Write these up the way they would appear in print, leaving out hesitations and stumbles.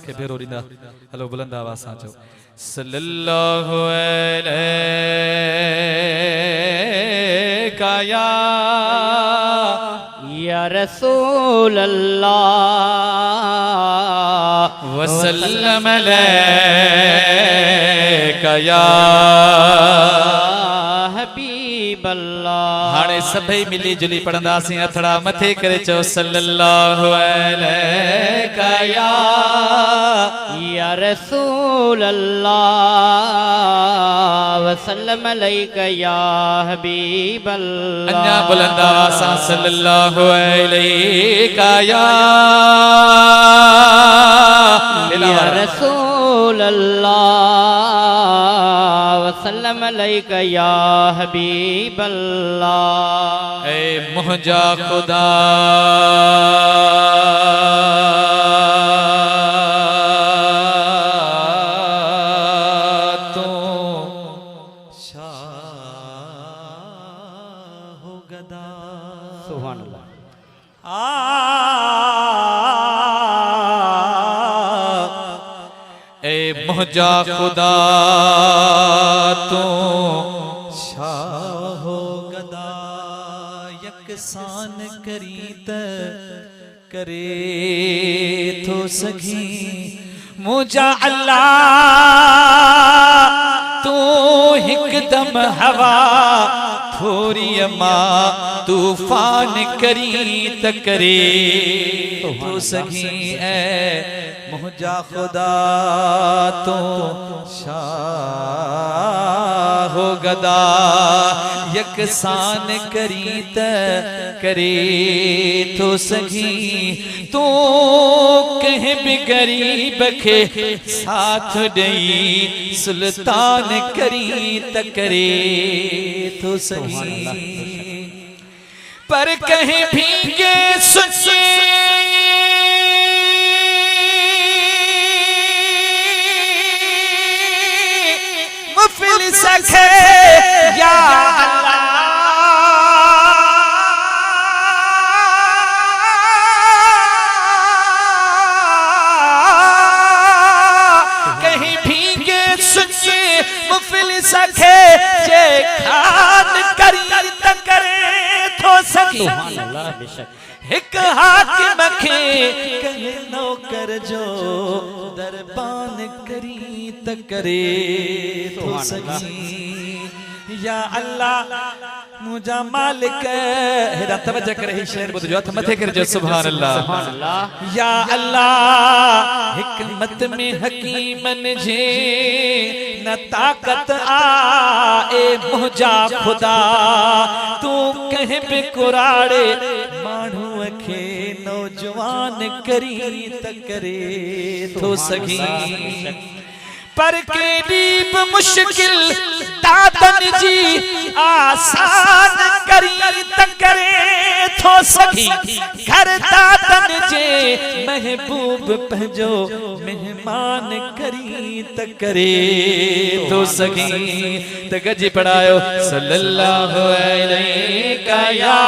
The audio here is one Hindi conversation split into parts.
के भेरो ॾींदा हलो बुलंद आवाज़ सां चओ सल्लल्लाहु अलैका या रसूल अल्लाह वसल्लम अलैका या हबीब अल्लाह। हाणे सभई मिली जुली पढ़ंदासीं हथड़ा मथे करे चओ सल्लल्लाहु अलैका या रसूल अल्लाह वसल्लम अलैका या हबीब अल्लाह। अन्या बुलंद आवाज़ सां सल्लल्लाहु अलैका या रसूल अल्लाह वसल्लम अलैका या हबीब अल्लाह। ऐ मुंहिंजा खुदा मुझा खुदा तू शाहो गदा यकसान करीत करे तो सगी मुझा अल्लाह तू हिकदम हवा थोड़ी मां तूफान करी त करे तो सगी ऐ मुझा खुदा तो शाहो गदा यकसान करी त करे तो सगी तू कहीं भी गरीब के साथ दई सुल्तान करी त करे तो सगी पर कहीं भीगे सुचे मुफिल सखे या अल्लाह कहीं भीगे सुचे मुफिल सखे जे खान करी त करे तो सकी एक हाकिम के कहे नौकर जो दरबान करी त करे तो सगी या अल्लाह मुझा मालिक हेरा तवज्जो करे ही शेर बुध जो हथ मथे कर जो सुभान अल्लाह या अल्लाह हिकमत में हकीमन जे न ताकत आ ए मुझा खुदा तू कहीं पे कुराड़े मानू के नौजवान करी त करे तो सगी पर केडी मुश्किल दादन जी आसान करी त करे तो सगी घर दादन जे महबूब पंहिंजो मेहमान करी त करे तो सगी त गजी पढ़ायो सल्लल्लाहु अलैका या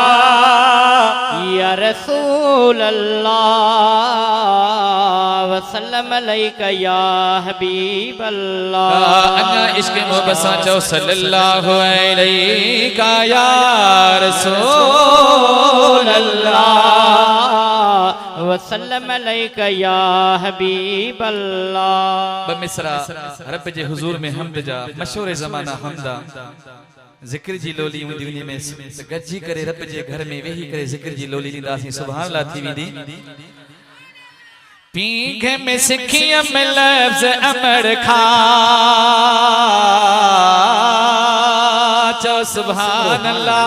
रसूल अल्लाह वसल्लम अलैका या हबीब अल्लाह। अन्ना इश्क मोहब्बत सां चओ सल्लल्लाहु अलैका या रसूल अल्लाह वसल्लम अलैका या हबीब अल्लाह। बमिसरा रब जे हुजूर में हमद जा मशहूर ज़माना हमदा ज़िक्र जी लोली हूंदी उन में गजी करे रब जे घर में वेही करे ज़िक्र जी लोली ॾींदासीं सुभान अल्लाह थी वेंदी। पींघ में सिखियम लफ्ज़ अमर खा चो सुभान अल्लाह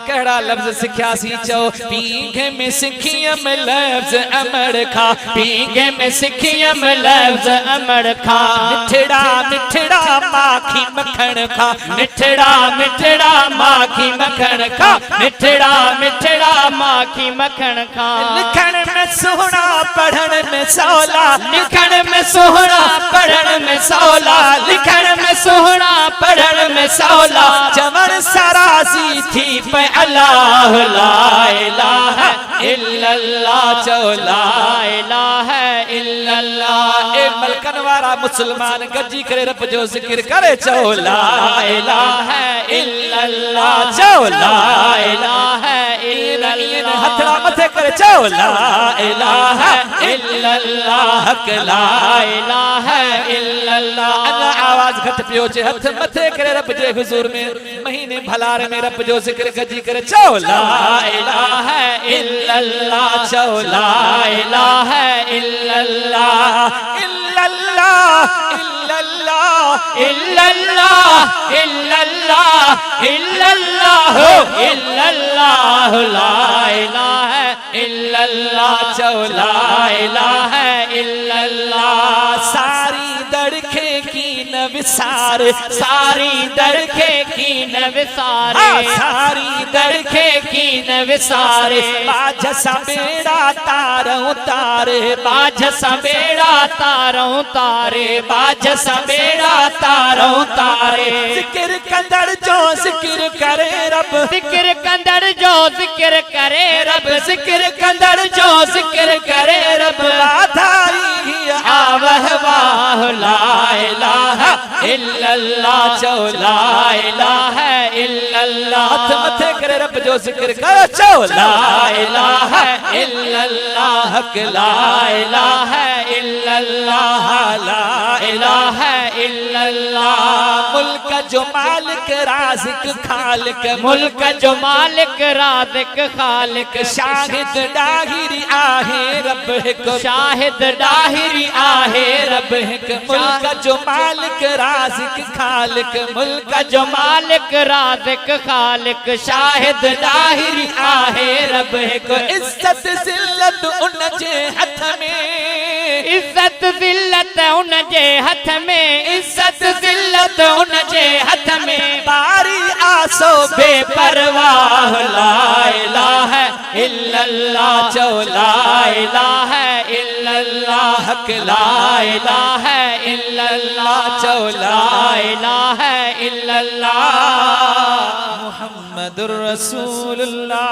कड़ा लफ्ज़ सिखियासी चो पींघ में सिखियम लफ्ज़ अमर खा पींघ में सिखियम लफ्ज़ अमर खा मिठड़ा मिठड़ा माखी मखण खा मिठड़ा मिठड़ा माखी मखण खा मिठड़ा मिठड़ा माखी मखण खा लिखण में सोहना पढ़ण में सौला लिखण में सोहना पढ़ण में सौला लिखण में सोहना पढ़ण में सौला चवण सरासी थी पे अल्लाह ला इलाहा इल्लल्लाह चो ला इलाहा इल्लल्लाह इल्लल्लाह। ए मलकन वारा मुसलमान गजी करे रब जो जिक्र करे चो ला इलाहा इल्लल्लाह चो ला इलाहा इल्लल्लाह। हथड़ा मथे करे चो ला इलाहा इल्लल्लाह ला इलाहा इल्लल्लाह। अल्लाह आवाज घट पियो जे हथ मथे करे रब जे हुजूर में महीने भलार में रब जो जिक्र गजी करे चो ला इलाहा इल्लल्लाह चो ला इलाहा इल्लल्लाह इल्लल्लाह इल्लल्लाह इल्लल्लाह इल्लल्लाह इल्लल्लाह इल्लल्लाह ला इलाहा इल्लल्लाह चो ला इलाहा इल्लल्लाह। सारी दड़खे की न विसार सारी दड़खे की न विसारे सारी दड़खे की न विसारे बाझ सबेड़ा तारों तारे बाझ सबेड़ा तारों तारे बाझ सबेड़ा तारों तारे। जिक्र कंदड़ जो जिक्र करे रब जिक्र कंदड़ जो जिक्र करे रब जिक्र कंदड़ जो जिक्र करे रब। आधाई आवह वाह ला इलाहा इल्लल्लाह चो ला इलाहा इल्लल्लाह। हाथ मथे करे रब जो जिक्र करे चो ला इलाहा इल्लल्लाह ला इलाहा इल्लल्लाह ला इलाहा इल्लल्लाह। मुल्क जो मालिक राज़िक खालिक मुल्क जो मालिक राज़िक खालिक। शाहिद डाहिरी आहे रब हिक शाहिद डाहिरी आहे रब हिक। मुल्क जो मालिक राज़िक खालिक मुल्क जो मालिक राज़िक खालिक। शाहिद डाहिरी आहे रब हिक। इज्जत ज़िल्लत उन जे हथ में इज्जत ज़िल्लत उन जे हथ में इज्जत ज़िल्लत उन जे हथ में। बारी आसो बेपरवाह ला इलाहा इल्लल्लाह चो ला इलाहा इल्लल्लाह ला इलाहा इल्लल्लाह चो ला इलाहा इल्लल्लाह। मुहम्मदुर रसूलुल्लाह।